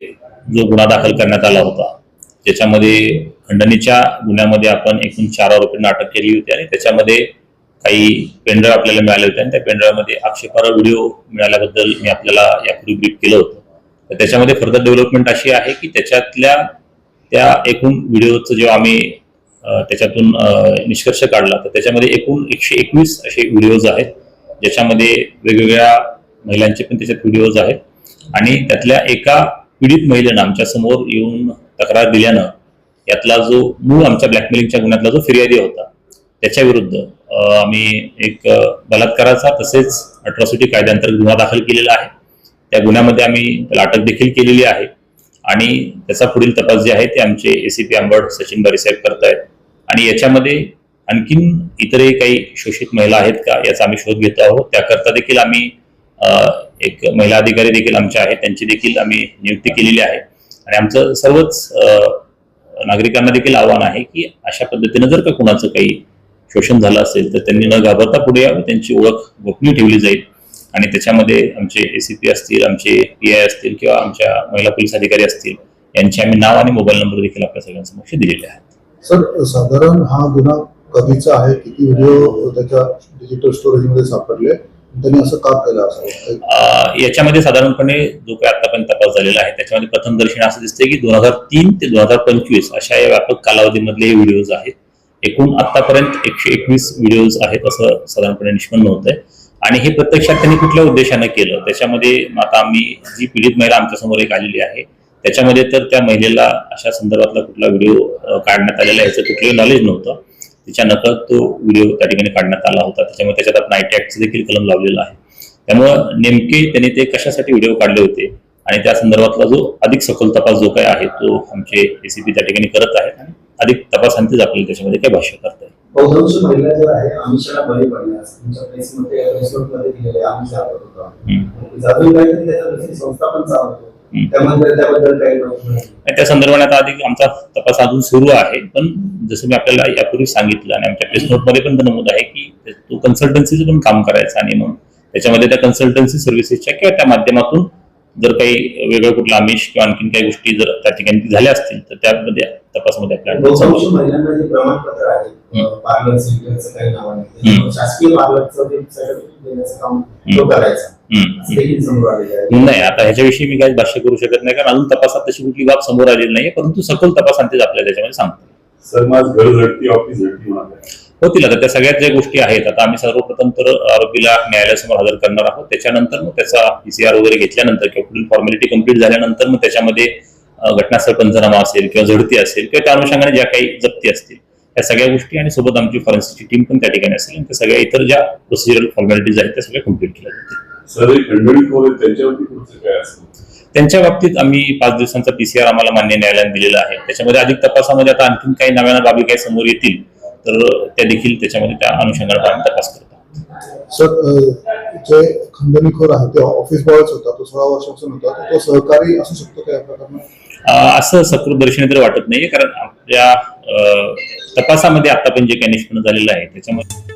जो गुन्हा दाखल करण्यात आला होता ज्याच्यामध्ये खंडणीच्या गुन्ह्यामध्ये आपण एकूण 4 आरोपींना अटक केली होती आणि त्याच्यामध्ये काही पेनड्राईव्ह आपल्याला मिळाले होते आणि त्या पेनड्राईव्हमध्ये आक्षेपार्ह व्हिडिओ मिळाल्याबद्दल मी आपल्याला यापूर्वी ब्रीफ केलं होतं. तर त्याच्यामध्ये फर्दर डेव्हलपमेंट अशी आहे की त्याच्यातल्या त्या एकूण व्हिडिओचं जेव्हा आम्ही त्याच्यातून निष्कर्ष काढला तर त्याच्यामध्ये एकूण 121 असे व्हिडिओज आहेत ज्याच्यामध्ये वेगवेगळ्या महिलांचे पण त्याच्यात व्हिडिओज आहेत आणि त्यातल्या एका पीडित महिलेनं आमच्या समोर येऊन तक्रार दिल्यानं यातला जो मूळ आमच्या ब्लॅकमेलिंगच्या गुन्ह्यातला जो फिर्यादी होता त्याच्या विरुद्ध आम्ही एक बलात्काराचा तसेच अट्रॉसिटी कायद्याअंतर्गत गुन्हा दाखल केलेला आहे. त्या गुन्ह्यामध्ये आम्ही त्याला अटक देखील केलेली आहे आणि त्याचा पुढील तपास जे आहे ते आमचे ACP अंबड सचिन बारी साहेब करतायत आणि याच्यामध्ये आणखीन इतरही काही शोषित महिला आहेत का याचा आम्ही शोध घेत आहोत. त्याकरता देखील आम्ही एक महिला अधिकारी देखील आमच्या आहेत त्यांची देखील आम्ही नियुक्ती केलेली आहे आणि आमचं सर्वच नागरिकांना देखील आव्हान आहे की अशा पद्धतीनं जर का कुणाचं काही शोषण झालं असेल तर त्यांनी न घाबरता पुढे यावं, त्यांची ओळख गोपनीय ठेवली जाईल आणि त्याच्यामध्ये आमचे ACP असतील, आमचे PI असतील किंवा आमच्या महिला पोलीस अधिकारी असतील यांचे आम्ही नाव आणि मोबाईल नंबर देखील आपल्या सगळ्यांसमक्ष दिलेले आहेत. सर, साधारण हा गुन्हा कधीचा आहे, किती व्हिडिओ त्याच्या डिजिटल स्टोरेजमध्ये सापडले, त्यांनी असं का केलं असावं? याच्यामध्ये साधारणपणे जो काही आतापर्यंत तपास झालेला आहे त्याच्यामध्ये प्रथमदर्शनी असं दिसतंय की 2003 ते 2025 अशा या व्यापक कालावधीमधले हे व्हिडिओज आहेत. एकूण आतापर्यंत 121 व्हिडिओज आहेत असं साधारणपणे निष्पन्न होत आहे आणि हे प्रत्यक्षात त्यांनी कुठल्या उद्देशाने केलं त्याच्यामध्ये आता आम्ही जी पीडित महिला आमच्या समोर एक आलेली आहे त्याच्यामध्ये तर त्या महिलेला अशा संदर्भातला कुठला व्हिडिओ काढण्यात आलेला याचं कुठलंही नॉलेज नव्हतं. तिच्या नकळत तो व्हिडिओ त्या ठिकाणी काढण्यात आला होता. त्याच्यामुळे त्याच्यात आपण IT ऍक्टचं देखील कलम लावलेला आहे. त्यामुळं नेमके त्यांनी ते कशासाठी व्हिडिओ काढले होते आणि त्या संदर्भातला जो अधिक सखोल तपास जो काय आहे तो आमचे ACP त्या ठिकाणी करत आहेत आणि अधिक तपासांतीच आपल्याला त्याच्यामध्ये काय भाष्य करता येईल. बहुतांश महिला ज्या आहे आमिषाला बळी पडल्यास तुमच्या प्रेसमध्ये दिलेले आमिष दाखवत होता. अजून काहीतरी त्याच्या संस्था पण चालवतो त्याबद्दल काही त्या संदर्भात आता अधिक आमचा तपास अजून सुरू आहे. पण जसं मी आपल्याला यापूर्वी सांगितलं आणि आमच्या प्रेस नोटमध्ये पण नमूद आहे की तो कन्सल्टन्सीचं पण काम करायचा आणि मग त्याच्यामध्ये त्या कन्सल्टन्सी सर्व्हिसेसच्या किंवा त्या माध्यमातून जर काही वेगळं कुठलं आमिष किंवा आणखीन काही गोष्टी जर त्या ठिकाणी झाल्या असतील तर त्यामध्ये तपासामध्ये आपल्याला महिलांना जे प्रमाणपत्र आहे पार्लर सेंटरचं काही नाव आहे शासकीय पार्लरचं देण्याचं काम तो करायचा नाही. आता ह्याच्याविषयी मी काही भाष्य करू शकत नाही कारण अजून तपासात तशी कुठली बाब समोर आलेली नाहीये परंतु सखोल तपासांतीच आपल्याला त्याच्यामध्ये सांगतो. सर, माझं घर झडती ऑफिस झडती होतील आता त्या सगळ्यात ज्या गोष्टी आहेत. आता आम्ही सर्वप्रथम तर आरोपीला न्यायालयासमोर हजर करणार आहोत. त्याच्यानंतर मग त्याचा PCR वगैरे घेतल्यानंतर किंवा पुढील फॉर्मॅलिटी कंप्लीट झाल्यानंतर मग त्याच्यामध्ये घटनास्थळ पंचनामा असेल किंवा झडती असेल किंवा त्या अनुषंगाने ज्या काही जप्ती असतील त्या सगळ्या गोष्टी आणि सोबत आमची फॉरेन्सिकची टीम पण त्या ठिकाणी असेल आणि त्या सगळ्या इतर ज्या प्रोसिजरल फॉर्मॅलिटीज आहेत त्या सगळ्या कंप्लीट केल्या जातील. त्यांच्या बाबतीत आम्ही 5 दिवसांचा PCR आम्हाला मान्य न्यायालयाने दिलेला आहे. त्याच्यामध्ये अधिक तपासामध्ये आता आणखीन काही नव्यानं बाबी काही समोर येतील तर त्या देखील त्याच्यामध्ये त्या अनुषंगाने आम्ही तपास करतो. सर, जे खंडणीखोर आहे ते ऑफिस बॉयच होता, तो 16 वर्षापासून होता, तो सहकारी असू शकतो का या प्रकरणात? असं सकृतदर्शनी तर वाटत नाहीये कारण आपल्या तपासामध्ये आतापर्यंत जे काही निष्पन्न झालेलं आहे त्याच्यामध्ये